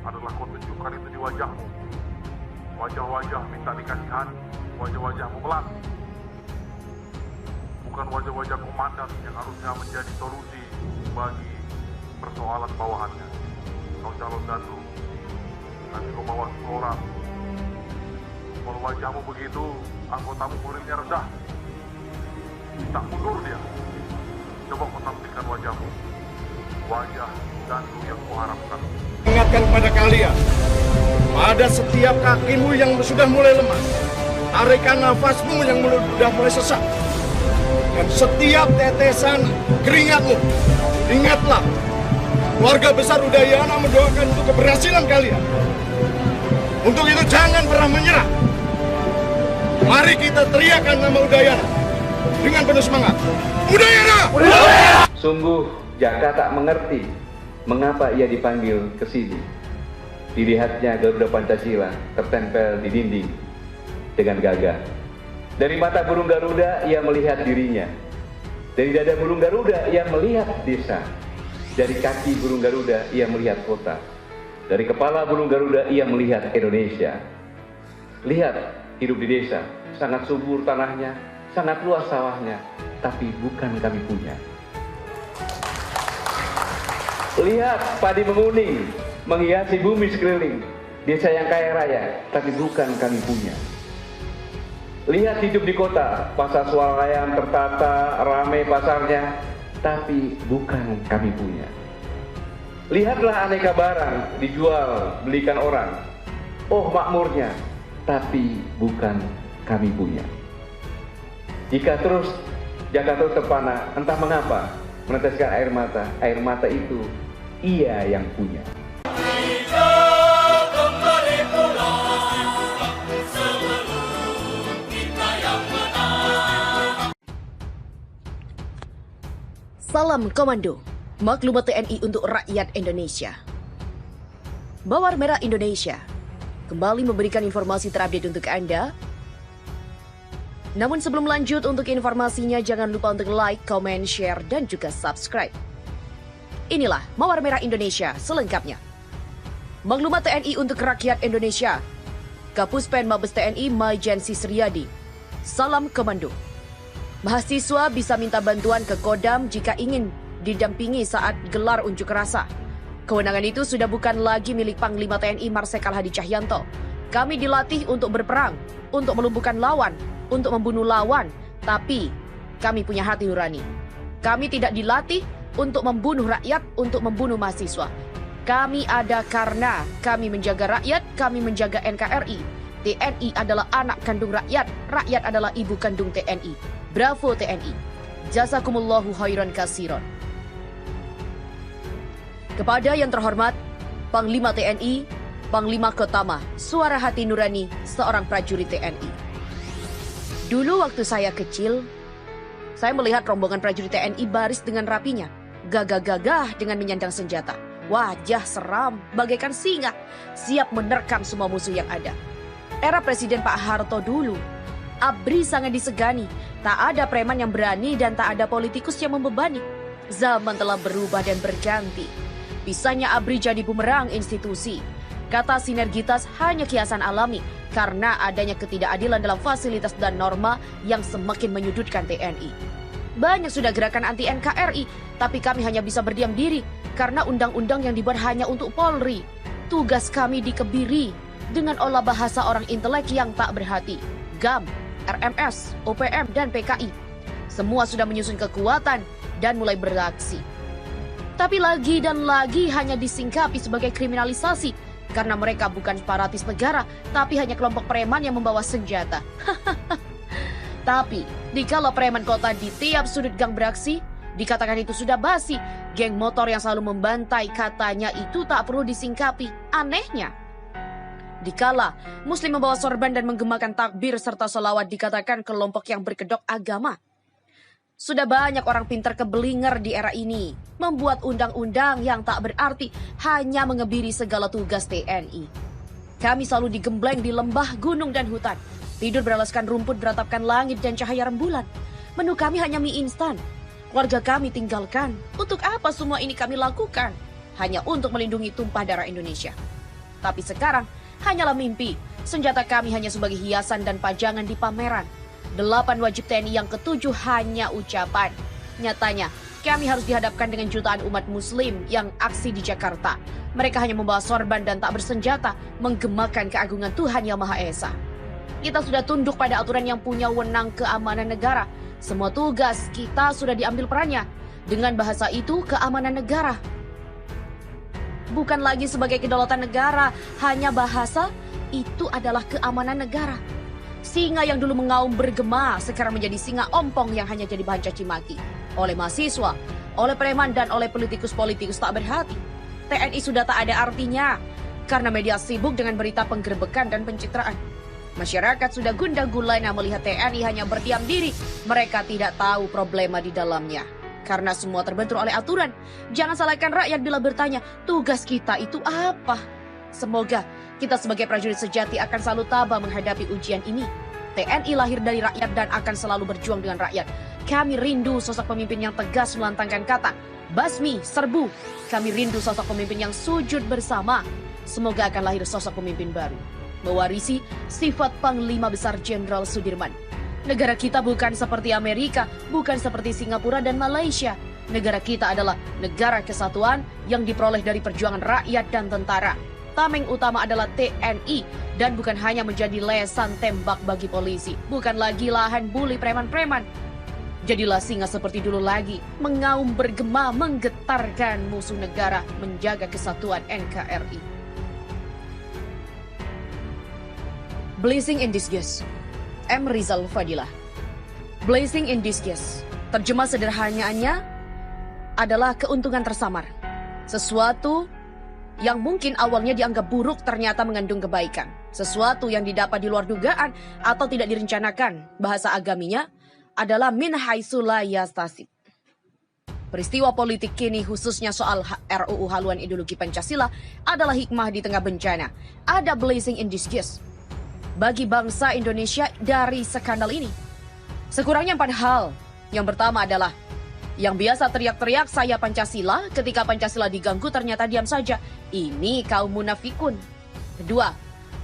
adalah kau tunjukkan itu di wajahmu. Wajah-wajah minta dikasihan, wajah-wajah memelat. Bukan wajah-wajah komandan yang harusnya menjadi solusi bagi persoalan bawahannya. Kau calon datu, nanti kau bawa 10 orang. Kalau wajahmu begitu, anggotamu morilnya rendah. Tak mundur dia. Coba kau tampilkan wajahmu. Wajah datu yang kau harapkan. Ingatkan kepada kalian, pada setiap kakimu yang sudah mulai lemah, tarikan nafasmu yang sudah mulai sesak, dan setiap tetesan keringatmu, ingatlah, keluarga besar Udayana mendoakan untuk keberhasilan kalian. Untuk itu jangan pernah menyerah. Mari kita teriakan nama Udayana dengan penuh semangat. Udayana! Udayana! Sungguh Jaka tak mengerti mengapa ia dipanggil ke sini. Dilihatnya Garuda Pancasila tertempel di dinding dengan gagah. Dari mata burung Garuda ia melihat dirinya. Dari dada burung Garuda ia melihat desa. Dari kaki burung Garuda ia melihat kota. Dari kepala burung Garuda ia melihat Indonesia. Lihat, hidup di desa, sangat subur tanahnya, sangat luas sawahnya, tapi bukan kami punya. Lihat, padi menguning, menghiasi bumi sekeliling, desa yang kaya raya, tapi bukan kami punya. Lihat hidup di kota, pasar swalayan tertata, ramai pasarnya, tapi bukan kami punya. Lihatlah aneka barang dijual, belikan orang. Oh makmurnya, tapi bukan kami punya. Jika terus Jaka terus terpana, entah mengapa, meneteskan air mata itu ia yang punya. Salam Komando, maklumat TNI untuk rakyat Indonesia. Bawar Merah Indonesia kembali memberikan informasi terupdate untuk Anda. Namun sebelum lanjut untuk informasinya, jangan lupa untuk like, comment, share, dan juga subscribe. Inilah Mawar Merah Indonesia selengkapnya. Maklumat TNI untuk rakyat Indonesia. Kapuspen Mabes TNI Maijen Sisriyadi. Salam Komando. Mahasiswa bisa minta bantuan ke Kodam jika ingin didampingi saat gelar unjuk rasa. Kewenangan itu sudah bukan lagi milik Panglima TNI Marsikal Hadi Cahyanto. Kami dilatih untuk berperang, untuk melumpuhkan lawan, untuk membunuh lawan, tapi kami punya hati nurani. Kami tidak dilatih untuk membunuh rakyat, untuk membunuh mahasiswa. Kami ada karena kami menjaga rakyat, kami menjaga NKRI. TNI adalah anak kandung rakyat, rakyat adalah ibu kandung TNI. Bravo TNI. Jazakumullahu khairan katsiran. Kepada yang terhormat Panglima TNI, Panglima Kotama, suara hati nurani seorang prajurit TNI. Dulu waktu saya kecil, saya melihat rombongan prajurit TNI baris dengan rapinya, gagah-gagah dengan menyandang senjata. Wajah seram, bagaikan singa, siap menerkam semua musuh yang ada. Era Presiden Pak Harto dulu, ABRI sangat disegani, tak ada preman yang berani dan tak ada politikus yang membebani. Zaman telah berubah dan berganti. Pisahnya ABRI jadi bumerang institusi. Kata sinergitas hanya kiasan alami karena adanya ketidakadilan dalam fasilitas dan norma yang semakin menyudutkan TNI. Banyak sudah gerakan anti NKRI, tapi kami hanya bisa berdiam diri karena undang-undang yang dibuat hanya untuk Polri. Tugas kami dikebiri dengan olah bahasa orang intelek yang tak berhati. GAM, RMS, OPM, dan PKI. Semua sudah menyusun kekuatan dan mulai beraksi. Tapi lagi dan lagi hanya disingkapi sebagai kriminalisasi. Karena mereka bukan separatis negara, tapi hanya kelompok preman yang membawa senjata. Tapi, dikala preman kota di tiap sudut gang beraksi, dikatakan itu sudah basi. Geng motor yang selalu membantai katanya itu tak perlu disingkapi. Anehnya, dikala Muslim membawa sorban dan menggemakan takbir serta selawat dikatakan kelompok yang berkedok agama. Sudah banyak orang pintar kebelinger di era ini, membuat undang-undang yang tak berarti hanya mengebiri segala tugas TNI. Kami selalu digembleng di lembah, gunung, dan hutan. Tidur beralaskan rumput, beratapkan langit dan cahaya rembulan. Menu kami hanya mie instan. Keluarga kami tinggalkan. Untuk apa semua ini kami lakukan? Hanya untuk melindungi tumpah darah Indonesia. Tapi sekarang hanyalah mimpi. Senjata kami hanya sebagai hiasan dan pajangan di pameran. 8 wajib TNI yang ketujuh hanya ucapan. Nyatanya, kami harus dihadapkan dengan jutaan umat muslim yang aksi di Jakarta. Mereka hanya membawa sorban dan tak bersenjata, menggemakan keagungan Tuhan Yang Maha Esa. Kita sudah tunduk pada aturan yang punya wewenang keamanan negara. Semua tugas kita sudah diambil perannya. Dengan bahasa itu, keamanan negara. Bukan lagi sebagai kedaulatan negara, hanya bahasa itu adalah keamanan negara. Singa yang dulu mengaum bergema, sekarang menjadi singa ompong yang hanya jadi bahan caci maki. Oleh mahasiswa, oleh preman dan oleh politikus-politikus tak berhati. TNI sudah tak ada artinya, karena media sibuk dengan berita penggerbekan dan pencitraan. Masyarakat sudah gundah gulana melihat TNI hanya berdiam diri. Mereka tidak tahu problema di dalamnya. Karena semua terbentur oleh aturan. Jangan salahkan rakyat bila bertanya, tugas kita itu apa? Semoga kita sebagai prajurit sejati akan selalu tabah menghadapi ujian ini. TNI lahir dari rakyat dan akan selalu berjuang dengan rakyat. Kami rindu sosok pemimpin yang tegas melantangkan kata, basmi, serbu. Kami rindu sosok pemimpin yang sujud bersama. Semoga akan lahir sosok pemimpin baru, mewarisi sifat Panglima Besar Jenderal Sudirman. Negara kita bukan seperti Amerika, bukan seperti Singapura dan Malaysia. Negara kita adalah negara kesatuan yang diperoleh dari perjuangan rakyat dan tentara. Tameng utama adalah TNI dan bukan hanya menjadi lesan tembak bagi polisi. Bukan lagi lahan buli preman-preman. Jadilah singa seperti dulu lagi, mengaum bergema, menggetarkan musuh negara, menjaga kesatuan NKRI. Blessing in disguise. M. Rizal Fadilah. Blessing in disguise. Terjemah sederhananya adalah keuntungan tersamar. Sesuatu yang mungkin awalnya dianggap buruk ternyata mengandung kebaikan. Sesuatu yang didapat di luar dugaan atau tidak direncanakan. Bahasa agaminya adalah min haitsu la yahtasib. Peristiwa politik kini khususnya soal RUU haluan ideologi Pancasila adalah hikmah di tengah bencana. Ada blessing in disguise bagi bangsa Indonesia dari skandal ini. Sekurangnya 4 hal. Yang pertama adalah yang biasa teriak-teriak saya Pancasila, ketika Pancasila diganggu ternyata diam saja. Ini kaum munafikun. Kedua,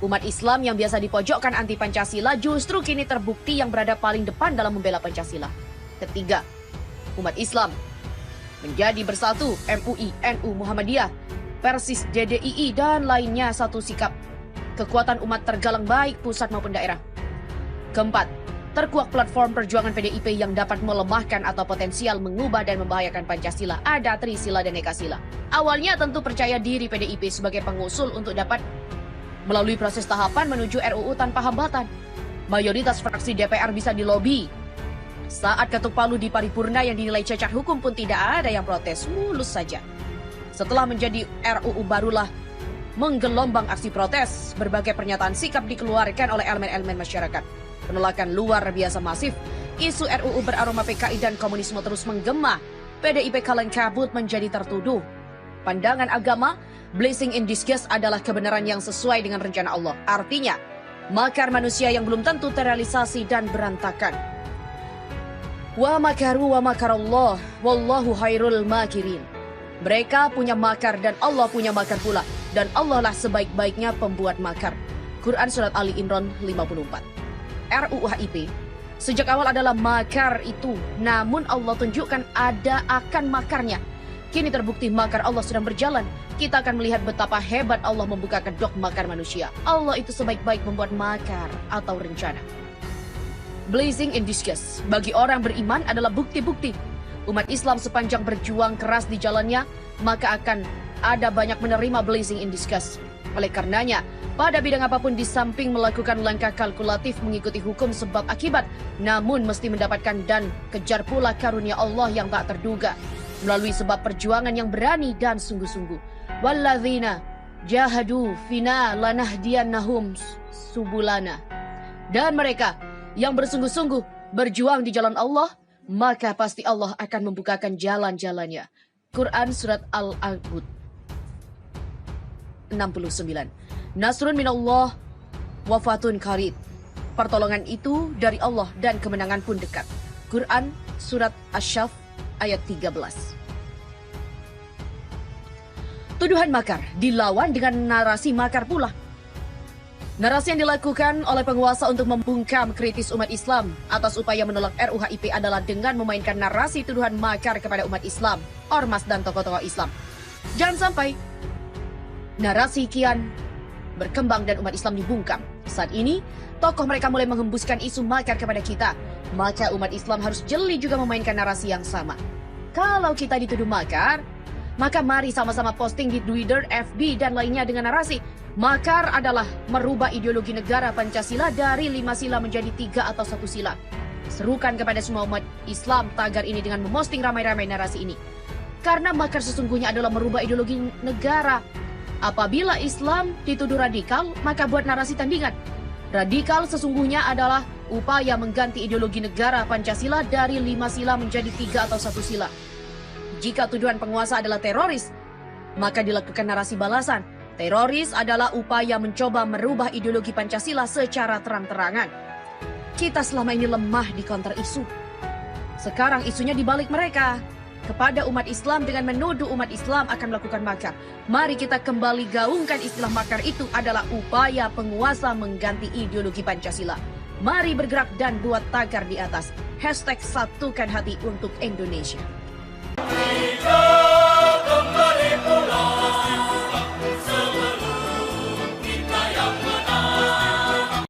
umat Islam yang biasa dipojokkan anti Pancasila justru kini terbukti yang berada paling depan dalam membela Pancasila. Ketiga, umat Islam menjadi bersatu, MUI, NU, Muhammadiyah, Persis, DDII, dan lainnya satu sikap. Kekuatan umat tergalang baik pusat maupun daerah. Keempat, terkuak platform perjuangan PDIP yang dapat melemahkan atau potensial mengubah dan membahayakan Pancasila. Ada Trisila dan Ekasila. Awalnya tentu percaya diri PDIP sebagai pengusul untuk dapat melalui proses tahapan menuju RUU tanpa hambatan. Mayoritas fraksi DPR bisa dilobi. Saat ketuk palu di paripurna yang dinilai cacat hukum pun tidak ada yang protes, mulus saja. Setelah menjadi RUU barulah menggelombang aksi protes, berbagai pernyataan sikap dikeluarkan oleh elemen-elemen masyarakat. Penolakan luar biasa masif, isu RUU beraroma PKI dan komunisme terus menggema. PDIP kaleng kabut menjadi tertuduh. Pandangan agama, blessing in disguise adalah kebenaran yang sesuai dengan rencana Allah. Artinya, makar manusia yang belum tentu terrealisasi dan berantakan. Wa makaru wa makarallah, wallahu khairul makirin. Mereka punya makar dan Allah punya makar pula. Dan Allah lah sebaik-baiknya pembuat makar. Quran Surat Ali Imran 54. RUU HIP sejak awal adalah makar itu. Namun Allah tunjukkan ada akan makarnya. Kini terbukti makar Allah sedang berjalan. Kita akan melihat betapa hebat Allah membuka kedok makar manusia. Allah itu sebaik-baik membuat makar atau rencana. Blessing in disguise bagi orang beriman adalah bukti-bukti. Umat Islam sepanjang berjuang keras di jalannya, maka akan ada banyak menerima blessing in disguise. Oleh karenanya, pada bidang apapun di samping melakukan langkah kalkulatif mengikuti hukum sebab akibat, namun mesti mendapatkan dan kejar pula karunia Allah yang tak terduga melalui sebab perjuangan yang berani dan sungguh-sungguh. Walladzina jahadu fina lanahdiyannahum subulana. Dan mereka yang bersungguh-sungguh berjuang di jalan Allah, maka pasti Allah akan membukakan jalan-jalannya. Quran Surat Al-Ankabut 69. Nasrun minallah wafatun qarib. Pertolongan itu dari Allah dan kemenangan pun dekat. Quran Surat Asy-Syaff ayat 13. 7 Tuduhan makar dilawan dengan narasi makar pula. Narasi yang dilakukan oleh penguasa untuk membungkam kritis umat Islam atas upaya menolak RUU-HIP adalah dengan memainkan narasi tuduhan makar kepada umat Islam, ormas dan tokoh-tokoh Islam. Jangan sampai narasi kian berkembang dan umat Islam dibungkam. Saat ini, tokoh mereka mulai menghembuskan isu makar kepada kita. Maka umat Islam harus jeli juga memainkan narasi yang sama. Kalau kita dituduh makar, maka mari sama-sama posting di Twitter, FB, dan lainnya dengan narasi makar adalah merubah ideologi negara Pancasila dari 5 sila menjadi 3 atau 1 sila. Serukan kepada semua umat Islam tagar ini dengan memosting ramai-ramai narasi ini. Karena makar sesungguhnya adalah merubah ideologi negara. Apabila Islam dituduh radikal, maka buat narasi tandingan. Radikal sesungguhnya adalah upaya mengganti ideologi negara Pancasila dari 5 sila menjadi 3 atau 1 sila. Jika tuduhan penguasa adalah teroris, maka dilakukan narasi balasan. Teroris adalah upaya mencoba merubah ideologi Pancasila secara terang-terangan. Kita selama ini lemah di counter isu. Sekarang isunya dibalik mereka. Kepada umat Islam dengan menuduh umat Islam akan melakukan makar. Mari kita kembali gaungkan istilah makar itu adalah upaya penguasa mengganti ideologi Pancasila. Mari bergerak dan buat tagar di atas. #satukan hati untuk Indonesia.